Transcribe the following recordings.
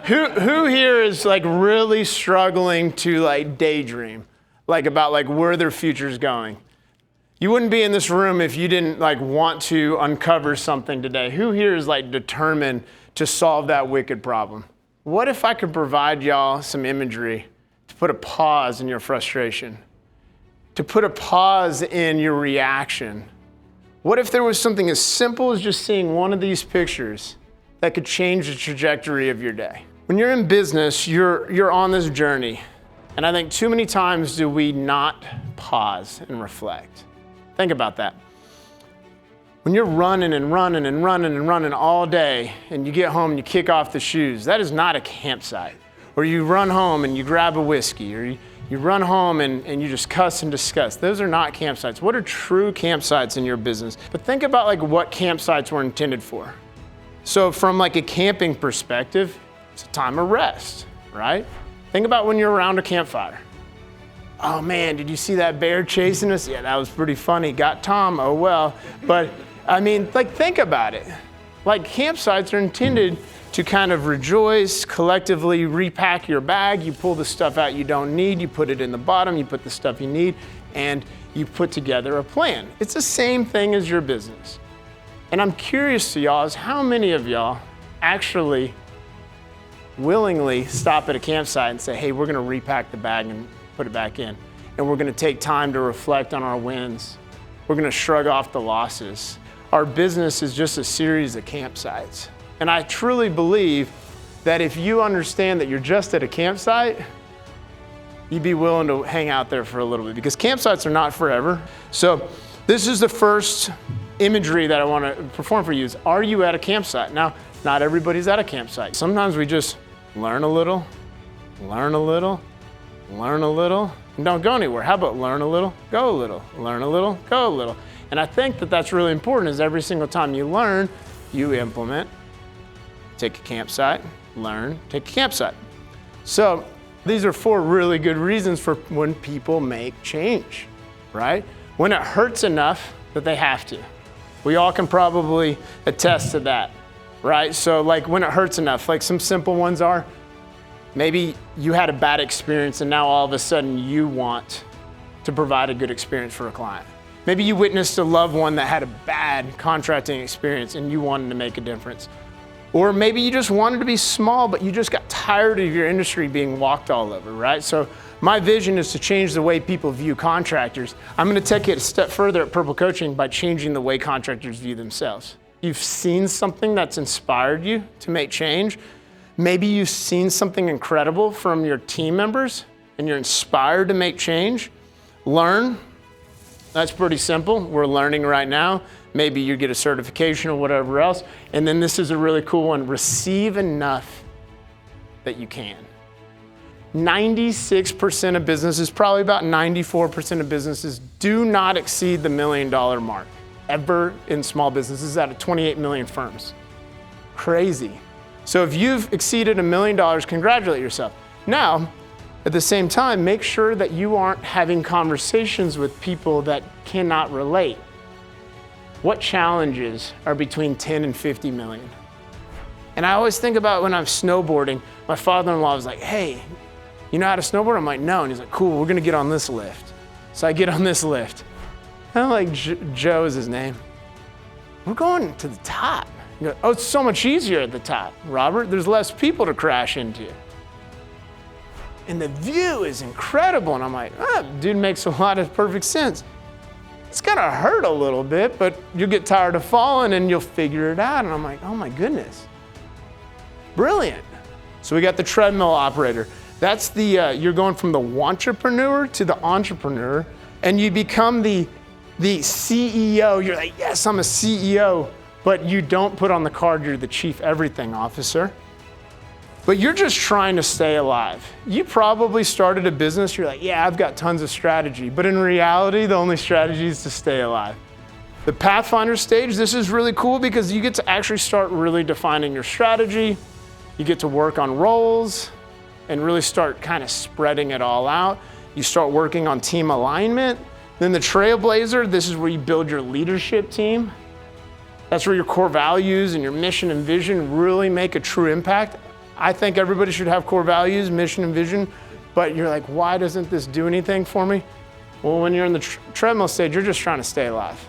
Who here is like really struggling to like daydream, like about like where their future's going? You wouldn't be in this room if you didn't like want to uncover something today. Who here is like determined to solve that wicked problem? What if I could provide y'all some imagery to put a pause in your frustration, to put a pause in your reaction? What if there was something as simple as just seeing one of these pictures that could change the trajectory of your day? When you're in business, you're on this journey. And I think too many times do we not pause and reflect. Think about that. When you're running and running and running and running all day and you get home and you kick off the shoes, that is not a campsite. Or you run home and you grab a whiskey, or you run home and you just cuss and discuss. Those are not campsites. What are true campsites in your business? But think about like what campsites were intended for. So from like a camping perspective, it's a time of rest, right? Think about when you're around a campfire. Oh man, did you see that bear chasing us? Yeah, that was pretty funny. Got Tom, oh well. But I mean, like think about it. Like campsites are intended to kind of rejoice, collectively repack your bag. You pull the stuff out you don't need, you put it in the bottom, you put the stuff you need, and you put together a plan. It's the same thing as your business. And I'm curious to y'all is how many of y'all actually willingly stop at a campsite and say, hey, we're gonna repack the bag and put it back in. And we're gonna take time to reflect on our wins. We're gonna shrug off the losses. Our business is just a series of campsites. And I truly believe that if you understand that you're just at a campsite, you'd be willing to hang out there for a little bit, because campsites are not forever. So this is the first imagery that I wanna perform for you is, are you at a campsite? Now, not everybody's at a campsite. Sometimes we just learn a little, learn a little, learn a little, and don't go anywhere. How about learn a little, go a little, learn a little, go a little. And I think that that's really important, is every single time you learn, you implement. Take a campsite, learn, take a campsite. So these are 4 really good reasons for when people make change, right? When it hurts enough that they have to. We all can probably attest to that, right? So like when it hurts enough, like some simple ones are, maybe you had a bad experience and now all of a sudden you want to provide a good experience for a client. Maybe you witnessed a loved one that had a bad contracting experience and you wanted to make a difference. Or maybe you just wanted to be small, but you just got tired of your industry being walked all over, right? So my vision is to change the way people view contractors. I'm gonna take it a step further at Purple Coaching by changing the way contractors view themselves. You've seen something that's inspired you to make change. Maybe you've seen something incredible from your team members and you're inspired to make change. Learn. That's pretty simple. We're learning right now. Maybe you get a certification or whatever else. And then this is a really cool one. Receive enough that you can. 96% of businesses, probably about 94% of businesses, do not exceed the $1 million mark ever in small businesses out of 28 million firms. Crazy. So if you've exceeded $1 million, congratulate yourself. Now, at the same time, make sure that you aren't having conversations with people that cannot relate. What challenges are between 10 and 50 million? And I always think about when I'm snowboarding, my father-in-law was like, hey, you know how to snowboard? I'm like, no. And he's like, cool, we're gonna get on this lift. So I get on this lift. And I'm like, Joe is his name. We're going to the top. He goes, oh, it's so much easier at the top, Robert. There's less people to crash into. And the view is incredible. And I'm like, dude, makes a lot of perfect sense. It's gonna hurt a little bit, but you'll get tired of falling and you'll figure it out. And I'm like, oh my goodness, brilliant. So we got the treadmill operator. That's the, you're going from the wantrepreneur to the entrepreneur, and you become the CEO. You're like, yes, I'm a CEO, but you don't put on the card you're the chief everything officer. But you're just trying to stay alive. You probably started a business, you're like, yeah, I've got tons of strategy. But in reality, the only strategy is to stay alive. The Pathfinder stage, this is really cool because you get to actually start really defining your strategy. You get to work on roles and really start kind of spreading it all out. You start working on team alignment. Then the Trailblazer, this is where you build your leadership team. That's where your core values and your mission and vision really make a true impact. I think everybody should have core values, mission and vision, but you're like, why doesn't this do anything for me? Well, when you're in the treadmill stage, you're just trying to stay alive.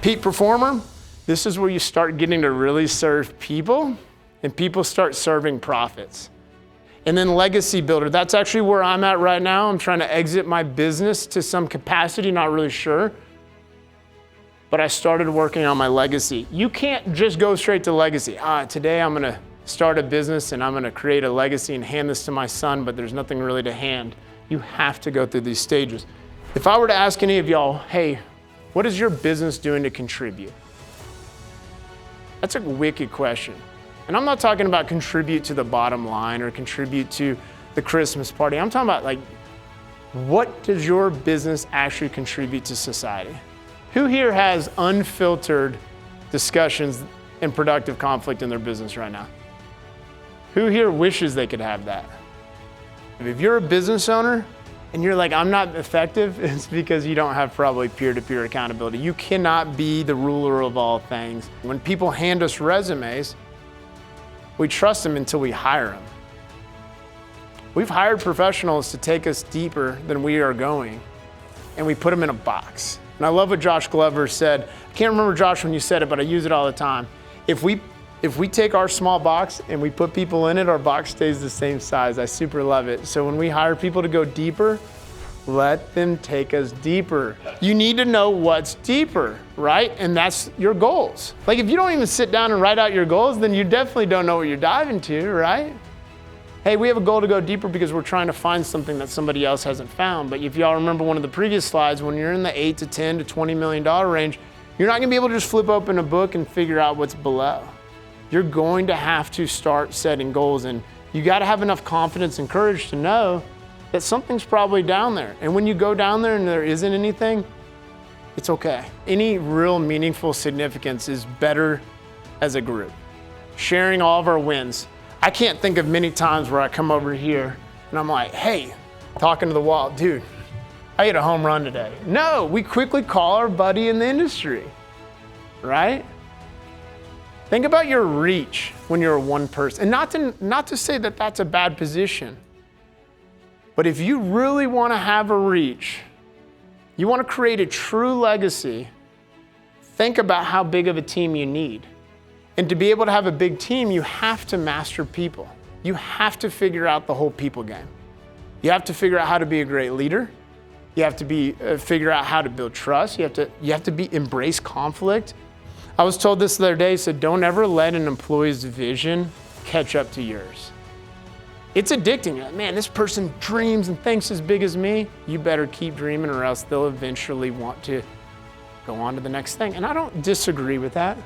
Peak performer, this is where you start getting to really serve people and people start serving profits. And then legacy builder, that's actually where I'm at right now. I'm trying to exit my business to some capacity, not really sure. But I started working on my legacy. You can't just go straight to legacy. Today I'm gonna start a business and I'm gonna create a legacy and hand this to my son, but there's nothing really to hand. You have to go through these stages. If I were to ask any of y'all, hey, what is your business doing to contribute? That's a wicked question. And I'm not talking about contribute to the bottom line or contribute to the Christmas party. I'm talking about like, what does your business actually contribute to society? Who here has unfiltered discussions and productive conflict in their business right now? Who here wishes they could have that? If you're a business owner and you're like, I'm not effective, it's because you don't have probably peer-to-peer accountability. You cannot be the ruler of all things. When people hand us resumes, we trust them until we hire them. We've hired professionals to take us deeper than we are going, and we put them in a box. And I love what Josh Glover said. I can't remember, Josh, when you said it, but I use it all the time. If we take our small box and we put people in it, our box stays the same size. I super love it. So when we hire people to go deeper, let them take us deeper. You need to know what's deeper, right? And that's your goals. Like if you don't even sit down and write out your goals, then you definitely don't know what you're diving to, right? Hey, we have a goal to go deeper because we're trying to find something that somebody else hasn't found. But if y'all remember one of the previous slides, when you're in the 8 to 10 to $20 million range, you're not gonna be able to just flip open a book and figure out what's below. You're going to have to start setting goals, and you gotta have enough confidence and courage to know that something's probably down there. And when you go down there and there isn't anything, it's okay. Any real meaningful significance is better as a group. Sharing all of our wins. I can't think of many times where I come over here and I'm like, hey, talking to the wall, dude, I hit a home run today. No, we quickly call our buddy in the industry, right? Think about your reach when you're one person. And not to say that that's a bad position, but if you really want to have a reach, you want to create a true legacy, think about how big of a team you need. And to be able to have a big team, you have to master people. You have to figure out the whole people game. You have to figure out how to be a great leader. You have to figure out how to build trust. You have to embrace conflict. I was told this the other day, so don't ever let an employee's vision catch up to yours. It's addicting. You're like, man, this person dreams and thinks as big as me. You better keep dreaming or else they'll eventually want to go on to the next thing. And I don't disagree with that.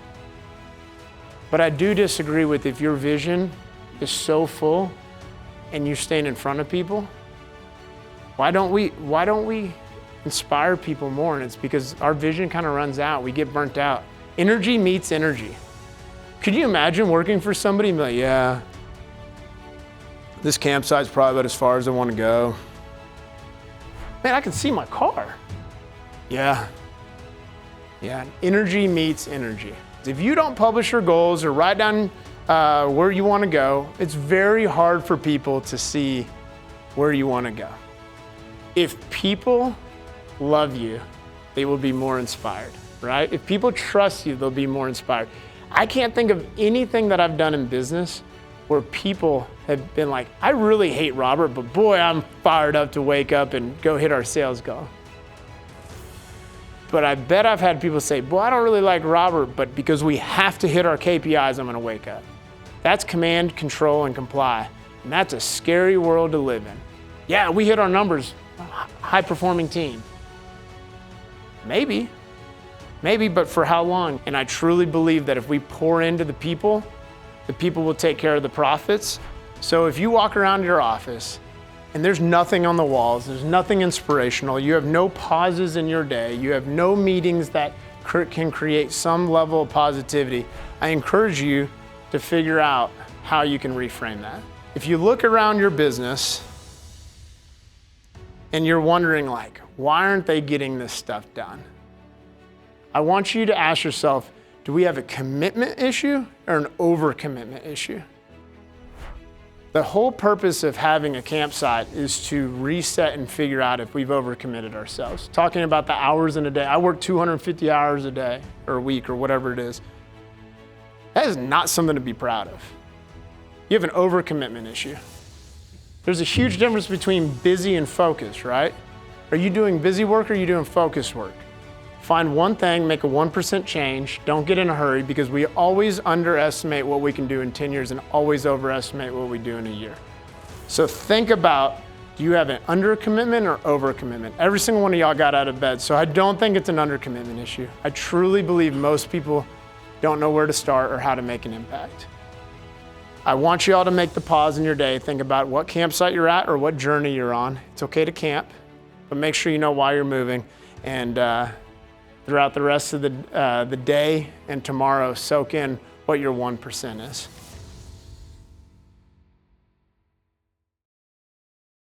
But I do disagree with if your vision is so full and you're staying in front of people, why don't we inspire people more? And it's because our vision kind of runs out. We get burnt out. Energy meets energy. Could you imagine working for somebody and be like, yeah, this campsite's probably about as far as I want to go. Man, I can see my car. Yeah, energy meets energy. If you don't publish your goals or write down where you want to go, it's very hard for people to see where you want to go. If people love you, they will be more inspired, right? If people trust you, they'll be more inspired. I can't think of anything that I've done in business where people have been like, I really hate Robert, but boy, I'm fired up to wake up and go hit our sales goal. But I bet I've had people say, boy, I don't really like Robert, but because we have to hit our KPIs, I'm gonna wake up. That's command, control, and comply. And that's a scary world to live in. Yeah, we hit our numbers, high-performing team. Maybe, but for how long? And I truly believe that if we pour into the people will take care of the profits. So if you walk around your office and there's nothing on the walls, there's nothing inspirational, you have no pauses in your day, you have no meetings that can create some level of positivity, I encourage you to figure out how you can reframe that. If you look around your business and you're wondering like, why aren't they getting this stuff done? I want you to ask yourself, do we have a commitment issue or an overcommitment issue? The whole purpose of having a campsite is to reset and figure out if we've overcommitted ourselves. Talking about the hours in a day. I work 250 hours a day or a week or whatever it is. That is not something to be proud of. You have an overcommitment issue. There's a huge difference between busy and focused, right? Are you doing busy work or are you doing focused work? Find one thing, make a 1% change. Don't get in a hurry because we always underestimate what we can do in 10 years and always overestimate what we do in a year. So think about, do you have an undercommitment or overcommitment? Every single one of y'all got out of bed, so I don't think it's an undercommitment issue. I truly believe most people don't know where to start or how to make an impact. I want you all to make the pause in your day, think about what campsite you're at or what journey you're on. It's okay to camp, but make sure you know why you're moving. And throughout the rest of the day and tomorrow, soak in what your 1% is.